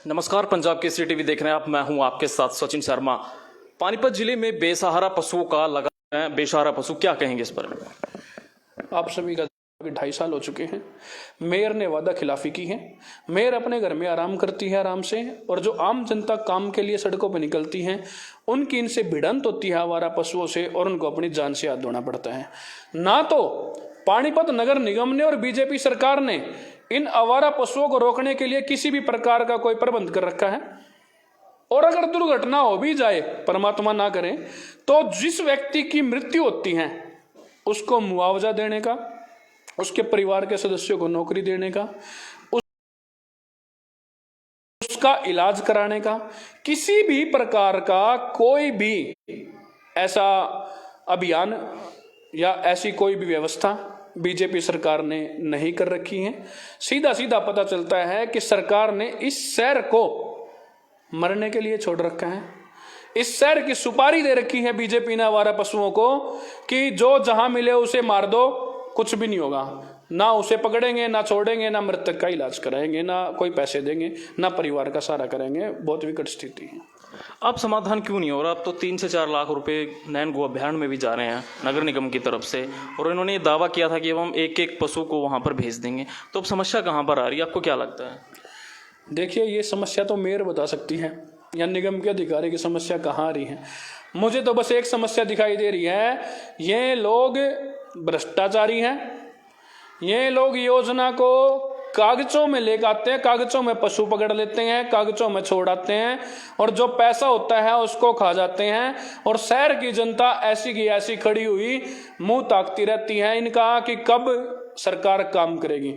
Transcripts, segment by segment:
नमस्कार, पंजाब केसरी टीवी देख रहे हैं आप। मैं हूं आपके साथ सचिन शर्मा। पानीपत जिले में बेसहारा पशुओं का लगा है। बेसहारा पशु, क्या कहेंगे इस पर? आप सभी का 2.5 साल हो चुके हैं। मेयर ने वादा खिलाफी की है। मेयर अपने घर में आराम करती है आराम से, और जो आम जनता काम के लिए सड़कों पर निकलती हैं उनकी इनसे भिड़ंत होती है आवारा पशुओं से, और उनको अपनी जान से हाथ धोना पड़ता है। ना तो पानीपत नगर निगम ने और बीजेपी सरकार ने इन आवारा पशुओं को रोकने के लिए किसी भी प्रकार का कोई प्रबंध कर रखा है, और अगर दुर्घटना हो भी जाए, परमात्मा ना करे, तो जिस व्यक्ति की मृत्यु होती है उसको मुआवजा देने का, उसके परिवार के सदस्यों को नौकरी देने का, उसका इलाज कराने का, किसी भी प्रकार का कोई भी ऐसा अभियान या ऐसी कोई भी व्यवस्था बीजेपी सरकार ने नहीं कर रखी है। सीधा सीधा पता चलता है कि सरकार ने इस शहर को मरने के लिए छोड़ रखा है। इस शहर की सुपारी दे रखी है बीजेपी ने आवारा पशुओं को कि जो जहां मिले उसे मार दो, कुछ भी नहीं होगा। ना उसे पकड़ेंगे, ना छोड़ेंगे, ना मृतक का इलाज कराएंगे, ना कोई पैसे देंगे, ना परिवार का सहारा करेंगे। बहुत विकट स्थिति है। अब समाधान क्यों नहीं हो रहा? अब तो 3 से 4 लाख रुपए नैन गो अभ्यारण्य में भी जा रहे हैं नगर निगम की तरफ से, और इन्होंने ये दावा किया था कि अब हम एक एक पशु को वहां पर भेज देंगे। तो अब समस्या कहां पर आ रही है, आपको क्या लगता है? देखिए, ये समस्या तो मेयर बता सकती है या निगम के अधिकारी की समस्या कहाँ आ रही है। मुझे तो बस एक समस्या दिखाई दे रही है, ये लोग भ्रष्टाचारी हैं। ये लोग योजना को कागजों में लेकर आते हैं, कागजों में पशु पकड़ लेते हैं, कागजों में छोड़ आते हैं, और जो पैसा होता है उसको खा जाते हैं। और शहर की जनता ऐसी की ऐसी खड़ी हुई मुंह ताकती रहती है इनका कि कब सरकार काम करेगी।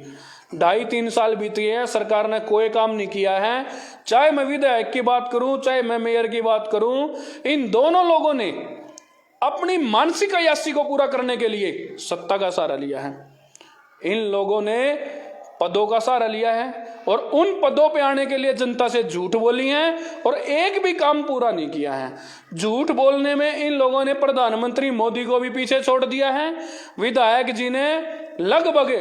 2.5-3 साल बीत गए हैं, सरकार ने कोई काम नहीं किया है। चाहे मैं विधायक की बात करूं, चाहे मैं मेयर की बात करूं, इन दोनों लोगों ने अपनी मानसिक अयासी को पूरा करने के लिए सत्ता का सहारा लिया है। इन लोगों ने पदों का सहारा लिया है, और उन पदों पे आने के लिए जनता से झूठ बोली है, और एक भी काम पूरा नहीं किया है। झूठ बोलने में इन लोगों ने प्रधानमंत्री मोदी को भी पीछे छोड़ दिया है। विधायक जी ने लगभग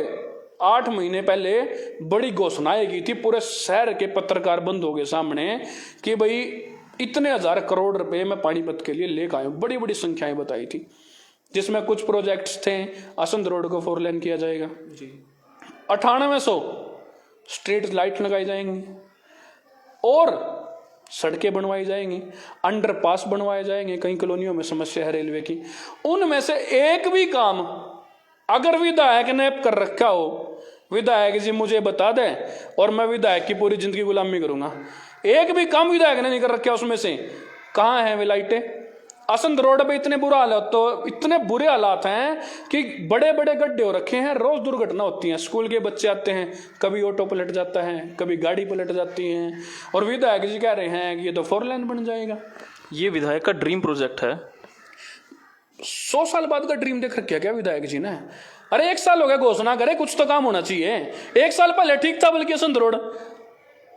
8 महीने पहले बड़ी घोषणाएं की थी पूरे शहर के पत्रकार बंधुओं के सामने कि भाई इतने 1000 करोड़ रुपए मैं पानीपत के लिए लेकर आया हूं। बड़ी बड़ी संख्याएं बताई थी, जिसमें कुछ प्रोजेक्ट्स थे। असंध रोड को 4 लेन किया जाएगा जी, 9800 स्ट्रीट लाइट लगाई जाएंगी, और सड़कें बनवाई जाएंगी, अंडरपास बनवाए जाएंगे। कई कॉलोनियों में समस्या है रेलवे की। उनमें से एक भी काम अगर विधायक ने कर रखा हो, विधायक जी मुझे बता दें, और मैं विधायक की पूरी जिंदगी गुलामी करूंगा। एक भी काम विधायक ने नहीं कर रखा उसमें से। कहाँ है वे लाइटें? असंध रोड पे इतने बुरे हालात हैं कि बड़े बड़े गड्ढे हो रखे हैं, रोज दुर्घटना होती है। स्कूल के बच्चे आते हैं, कभी ऑटो पलट जाता है, कभी गाड़ी पलट जाती है, और विधायक जी कह रहे हैं कि ये तो 4 लेन बन जाएगा। ये विधायक का ड्रीम प्रोजेक्ट है। 100 साल बाद का ड्रीम देख रखा क्या विधायक जी ने? अरे 1 साल हो गया घोषणा करे, कुछ तो काम होना चाहिए। 1 साल पहले ठीक था, बल्कि असंध रोड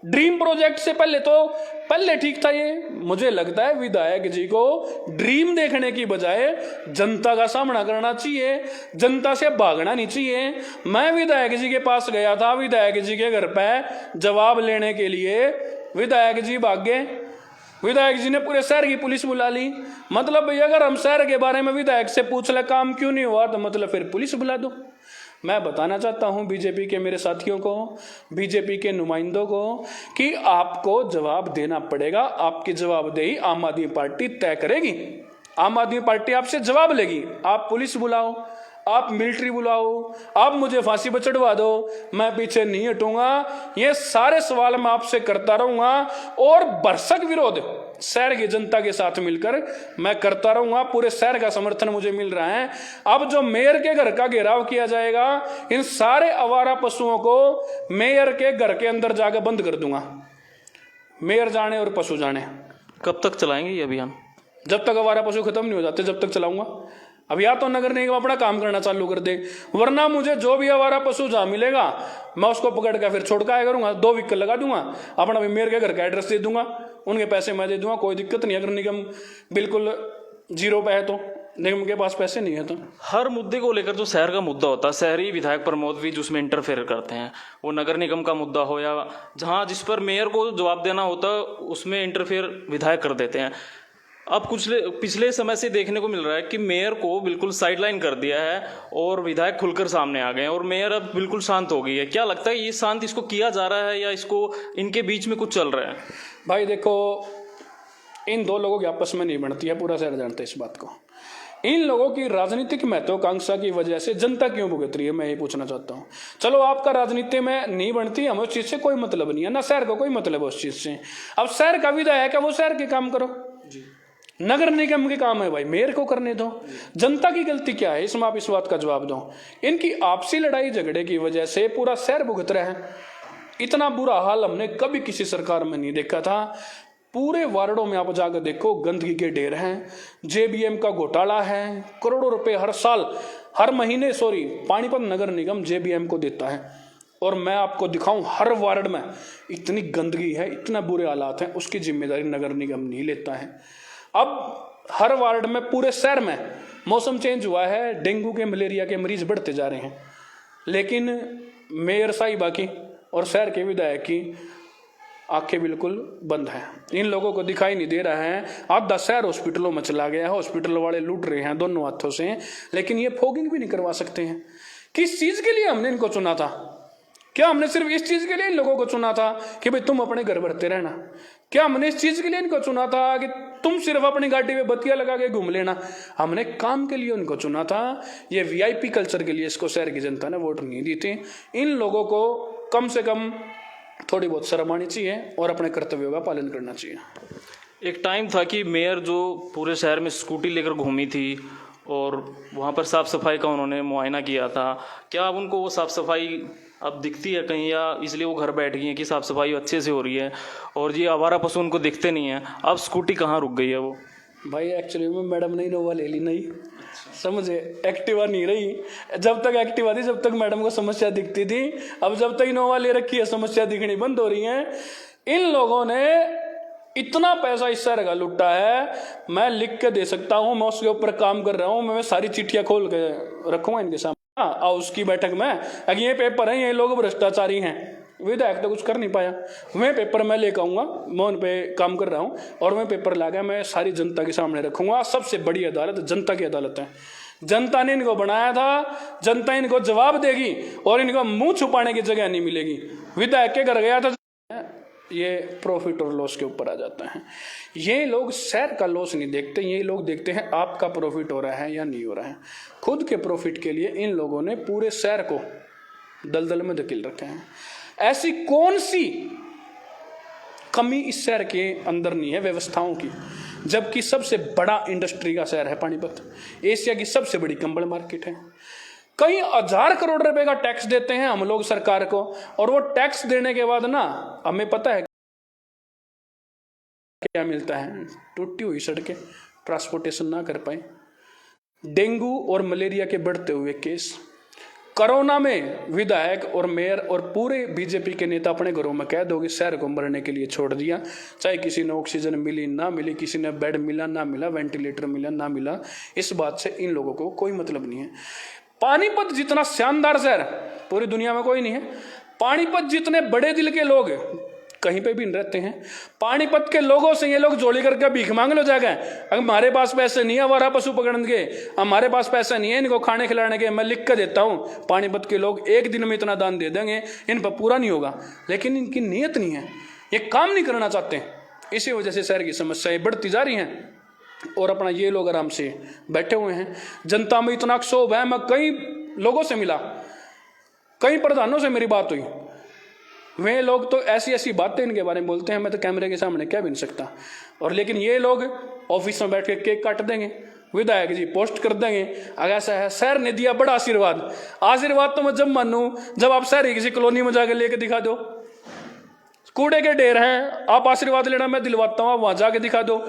ड्रीम प्रोजेक्ट से पहले ठीक था। ये मुझे लगता है विधायक जी को ड्रीम देखने की बजाय जनता का सामना करना चाहिए, जनता से भागना नहीं चाहिए। मैं विधायक जी के पास गया था, विधायक जी के घर पे जवाब लेने के लिए। विधायक जी भाग गए। विधायक जी ने पूरे शहर की पुलिस बुला ली। मतलब भाई, अगर हम शहर के बारे में विधायक से पूछ ले काम क्यों नहीं हुआ, तो मतलब फिर पुलिस बुला दो। मैं बताना चाहता हूं बीजेपी के मेरे साथियों को, बीजेपी के नुमाइंदों को, कि आपको जवाब देना पड़ेगा। आपकी जवाबदेही आम आदमी पार्टी तय करेगी। आम आदमी पार्टी आपसे जवाब लेगी। आप पुलिस बुलाओ, आप मिलिट्री बुलाओ, आप मुझे फांसी पर चढ़वा दो, मैं पीछे नहीं हटूंगा। ये सारे सवाल मैं आपसे करता रहूंगा, और भरसक विरोध शहर की जनता के साथ मिलकर मैं करता रहूंगा। पूरे शहर का समर्थन मुझे मिल रहा है। अब जो मेयर के घर का घेराव किया जाएगा, इन सारे आवारा पशुओं को मेयर के घर के अंदर जाकर बंद कर दूंगा। मेयर जाने और पशु जाने। कब तक चलाएंगे ये अभियान? जब तक आवारा पशु खत्म नहीं हो जाते, जब तक चलाऊंगा। अब या तो नगर निगम अपना काम करना चालू कर दे, वरना मुझे जो भी आवारा पशु जहां मिलेगा मैं उसको पकड़ कर फिर छोड़ के करूंगा। 2 व्हीकल लगा दूंगा, अपना मेयर के घर का एड्रेस दे दूंगा, उनके पैसे मैं दे दूंगा, कोई दिक्कत नहीं। अगर निगम बिल्कुल 0 पे है तो निगम के पास पैसे नहीं है तो। हर मुद्दे को लेकर जो शहर का मुद्दा होता है, शहरी विधायक प्रमोद भी उसमें इंटरफेयर करते हैं। वो नगर निगम का मुद्दा हो या जहाँ जिस पर मेयर को जवाब देना होता है उसमें इंटरफेयर विधायक कर देते हैं। अब कुछ पिछले समय से देखने को मिल रहा है कि मेयर को बिल्कुल साइडलाइन कर दिया है और विधायक खुलकर सामने आ गए हैं और मेयर अब बिल्कुल शांत हो गई है। क्या लगता है ये शांत इसको किया जा रहा है या इसको इनके बीच में कुछ चल रहा है? भाई देखो, इन दो लोगों की आपस में नहीं बनती है, पूरा शहर जानता है इस बात को। इन लोगों की राजनीतिक महत्वाकांक्षा की वजह से जनता क्यों भुगत रही है, मैं ये पूछना चाहता हूँ। चलो आपका राजनीति में नहीं बनती, हमें उस चीज़ से कोई मतलब नहीं है, ना शहर को कोई मतलब है उस चीज़ से। अब शहर का विधायक है, वो शहर के काम करो जी। नगर निगम के काम है भाई, मेयर को करने दो। जनता की गलती क्या है, इसमें आप इस बात का जवाब दो। इनकी आपसी लड़ाई झगड़े की वजह से पूरा शहर भुगत रहा है। इतना बुरा हाल हमने कभी किसी सरकार में नहीं देखा था। पूरे वार्डों में आप जाकर देखो, गंदगी के ढेर हैं, जेबीएम का घोटाला है, करोड़ों रुपए हर महीने पानीपत नगर निगम जेबीएम को देता है। और मैं आपको दिखाऊं, हर वार्ड में इतनी गंदगी है, इतना बुरे हालात हैं, उसकी जिम्मेदारी नगर निगम नहीं लेता है। अब हर वार्ड में, पूरे शहर में मौसम चेंज हुआ है, डेंगू के मलेरिया के मरीज बढ़ते जा रहे हैं, लेकिन मेयर साहिबा की और शहर के विधायक की आंखें बिल्कुल बंद हैं। इन लोगों को दिखाई नहीं दे रहा है। आधा शहर हॉस्पिटलों में चला गया है, हॉस्पिटल वाले लूट रहे हैं दोनों हाथों से, लेकिन ये फॉगिंग भी नहीं करवा सकते हैं। किस चीज के लिए हमने इनको चुना था? क्या हमने सिर्फ इस चीज के लिए इन लोगों को चुना था कि भाई तुम अपने घर भरते रहना? क्या हमने इस चीज के लिए इनको चुना था कि तुम सिर्फ अपनी गाड़ी में बत्तियां लगा के घूम लेना? हमने काम के लिए उनको चुना था। ये वीआईपी कल्चर के लिए इसको शहर की जनता ने वोट नहीं दी थी। इन लोगों को कम से कम थोड़ी बहुत शर्म आनी चाहिए और अपने कर्तव्यों का पालन करना चाहिए। एक टाइम था कि मेयर जो पूरे शहर में स्कूटी लेकर घूमी थी और वहाँ पर साफ़ सफाई का उन्होंने मुआयना किया था। क्या अब उनको वो साफ़ सफाई अब दिखती है कहीं, या इसलिए वो घर बैठ गई हैं कि साफ़ सफाई अच्छे से हो रही है और ये आवारा पशु उनको दिखते नहीं हैं? अब स्कूटी कहाँ रुक गई है वो? भाई एक्चुअली में मैडम ने इनोवा ले ली, नहीं समझे, एक्टिवा नहीं रही। जब तक एक्टिवा थी जब तक मैडम को समस्या दिखती थी, अब जब तक इनोवा ले रखी है समस्या दिखनी बंद हो रही है। इन लोगों ने इतना पैसा इस शहर का लुटा है, मैं लिख के दे सकता हूँ, मैं उसके ऊपर काम कर रहा हूँ, मैं सारी चिट्ठियाँ खोल के रखूँगा इनके सामने। और उसकी बैठक में अगर ये पेपर है, ये लोग भ्रष्टाचारी हैं, विधायक तो कुछ कर नहीं पाया, मैं पेपर मैं लेकर आऊँगा, मैं उन पे काम कर रहा हूँ और मैं पेपर लाकर मैं सारी जनता के सामने रखूँगा। सबसे बड़ी अदालत जनता की अदालत है। जनता ने इनको बनाया था, जनता इनको जवाब देगी और इनको मुंह छुपाने की जगह नहीं मिलेगी। विधायक के घर गया था, ये प्रॉफिट और लॉस के ऊपर आ जाता है। ये लोग शहर का लॉस नहीं देखते, ये लोग देखते हैं आपका प्रॉफिट हो रहा है या नहीं हो रहा है। खुद के प्रॉफिट के लिए इन लोगों ने पूरे शहर को दलदल में धकेल रखे हैं। ऐसी कौन सी कमी इस शहर के अंदर नहीं है व्यवस्थाओं की, जबकि सबसे बड़ा इंडस्ट्री का शहर है पानीपत, एशिया की सबसे बड़ी कंबल मार्केट है। कई 1000 करोड़ रुपए का टैक्स देते हैं हम लोग सरकार को, और वो टैक्स देने के बाद ना हमें पता है क्या मिलता है? टूटी हुई सड़कें, ट्रांसपोर्टेशन ना कर पाए, डेंगू और मलेरिया के बढ़ते हुए केस। कोरोना में विधायक और मेयर और पूरे बीजेपी के नेता अपने घरों में कह दोगे शहर को मरने के लिए छोड़ दिया, चाहे किसी ने ऑक्सीजन मिली ना मिली, किसी ने बेड मिला ना मिला, वेंटिलेटर मिला ना मिला, इस बात से इन लोगों को कोई मतलब नहीं है। पानीपत जितना शानदार शहर पूरी दुनिया में कोई नहीं है। पानीपत जितने बड़े दिल के लोग कहीं पे भी नहीं रहते हैं। पानीपत के लोगों से ये लोग जोड़ी करके भीख मांग लो जाएगा, अगर हमारे पास पैसे नहीं है हमारा पशु पकड़ने के, हमारे पास पैसा नहीं है इनको खाने खिलाने के, मैं लिख कर देता हूँ पानीपत के लोग एक दिन में इतना दान दे देंगे, इन पर पूरा नहीं होगा। लेकिन इनकी नीयत नहीं है, ये काम नहीं करना चाहते, इसी वजह से शहर की समस्याएं बढ़ती जा रही हैं और अपना ये लोग आराम से बैठे हुए हैं। जनता में इतना क्षोभ है, मैं कई लोगों से मिला, कई प्रधानों से मेरी बात हुई, वे लोग तो ऐसी ऐसी बातें इनके बारे में बोलते हैं, मैं तो कैमरे के सामने कह भी नहीं सकता। और लेकिन ये लोग ऑफिस में बैठ के केक काट देंगे, विधायक जी पोस्ट कर देंगे, अगर ऐसा है शहर ने दिया बड़ा आशीर्वाद। आशीर्वाद तो मैं जब मानूं जब आप शहर किसी कॉलोनी में जाकर लेके दिखा दो, कूड़े के ढेर हैं, आप आशीर्वाद लेना मैं दिलवाता हूँ, आप वहां जाके दिखा दो।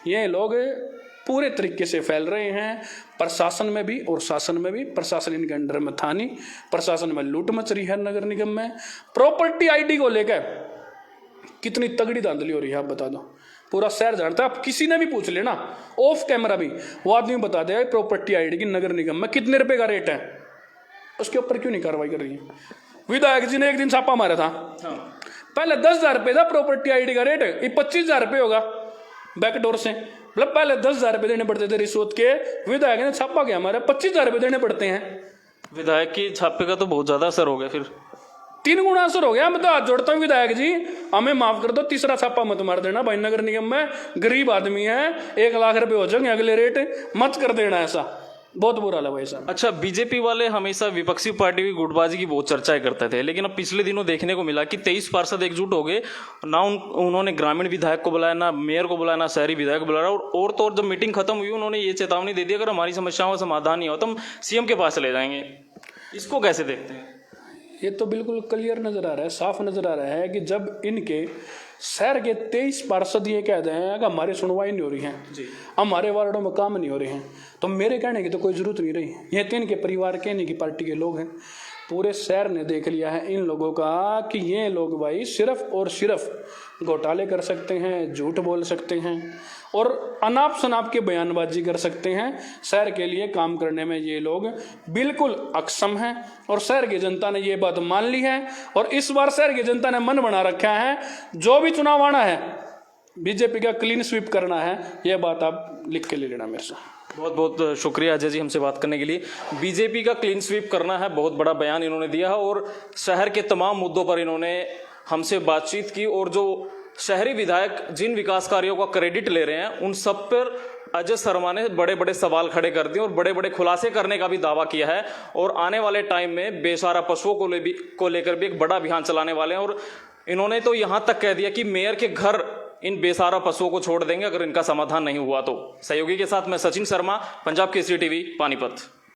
ये लोग पूरे तरीके से फैल रहे हैं, प्रशासन में भी और शासन में भी। प्रशासन इनके अंडर में था नहीं, प्रशासन में लूट मच रही है नगर निगम में। प्रॉपर्टी आईडी को लेकर कितनी तगड़ी धांधली हो रही है आप बता दो। पूरा शहर जानता है। आप किसी ने भी पूछ लेना ऑफ कैमरा भी, वो आदमी बता देगा प्रॉपर्टी आईडी की नगर निगम में कितने रुपए का रेट है, उसके ऊपर क्यों नहीं कार्रवाई कर रही है। विधायक जी ने एक दिन छापा मारा था, पहले 10,000 रुपए था प्रॉपर्टी आईडी का रेट, ये 25,000 रुपए होगा बैकडोर से। मतलब पहले 10,000 रुपए देने पड़ते थे रिश्वत के, विधायक ने छापा क्या हमारे 25,000 रुपए देने पड़ते हैं। विधायक की छापे का तो बहुत ज्यादा असर हो गया, फिर 3 गुना असर हो गया। मैं तो हाथ जोड़ता हूँ विधायक जी, हमें माफ कर दो, तीसरा छापा मत मार देना भाई। नगर निगम में गरीब आदमी है, 1 लाख रुपए हो जाएंगे अगले रेट, मत कर देना ऐसा, बहुत बुरा लगा भाई साहब। अच्छा, बीजेपी वाले हमेशा विपक्षी पार्टी की गुटबाजी की बहुत चर्चाएं करते थे, लेकिन अब पिछले दिनों देखने को मिला कि 23 पार्षद एकजुट हो गए ना। उन्होंने ग्रामीण विधायक को बुलाया, ना मेयर को बुलाया, ना शहरी विधायक को बुलाया। और तो और जब मीटिंग खत्म हुई उन्होंने ये चेतावनी दे दी अगर हमारी समस्याओं का समाधान नहीं हो तो हम सीएम के पास चले जाएंगे। इसको कैसे देखते हैं? ये तो बिल्कुल क्लियर नजर आ रहा है, साफ नजर आ रहा है कि जब इनके शहर के 23 पार्षद ये कहते हैं कि हमारी सुनवाई नहीं हो रही है, हमारे वार्डों में काम नहीं हो रहे हैं, तो मेरे कहने की तो कोई जरूरत नहीं रही। ये तो इनके परिवार के, इनकी पार्टी के लोग हैं। पूरे शहर ने देख लिया है इन लोगों का कि ये लोग भाई सिर्फ और सिर्फ घोटाले कर सकते हैं, झूठ बोल सकते हैं और अनाप शनाप के बयानबाजी कर सकते हैं। शहर के लिए काम करने में ये लोग बिल्कुल अक्षम हैं और शहर की जनता ने ये बात मान ली है। और इस बार शहर की जनता ने मन बना रखा है, जो भी चुनाव आना है बीजेपी का क्लीन स्वीप करना है। ये बात आप लिख के ले लेना मेरे से। बहुत बहुत शुक्रिया अजय जी हमसे बात करने के लिए। बीजेपी का क्लीन स्वीप करना है, बहुत बड़ा बयान इन्होंने दिया है और शहर के तमाम मुद्दों पर इन्होंने हमसे बातचीत की। और जो शहरी विधायक जिन विकास कार्यों का क्रेडिट ले रहे हैं उन सब पर अजय शर्मा ने बड़े बड़े सवाल खड़े कर दिए और बड़े बड़े खुलासे करने का भी दावा किया है। और आने वाले टाइम में बेसहारा पशुओं को लेकर भी एक बड़ा अभियान चलाने वाले हैं। और इन्होंने तो यहां तक कह दिया कि मेयर के घर इन बेसहारा पशुओं को छोड़ देंगे अगर इनका समाधान नहीं हुआ तो। सहयोगी के साथ मैं सचिन शर्मा, पंजाब केसरी टीवी, पानीपत।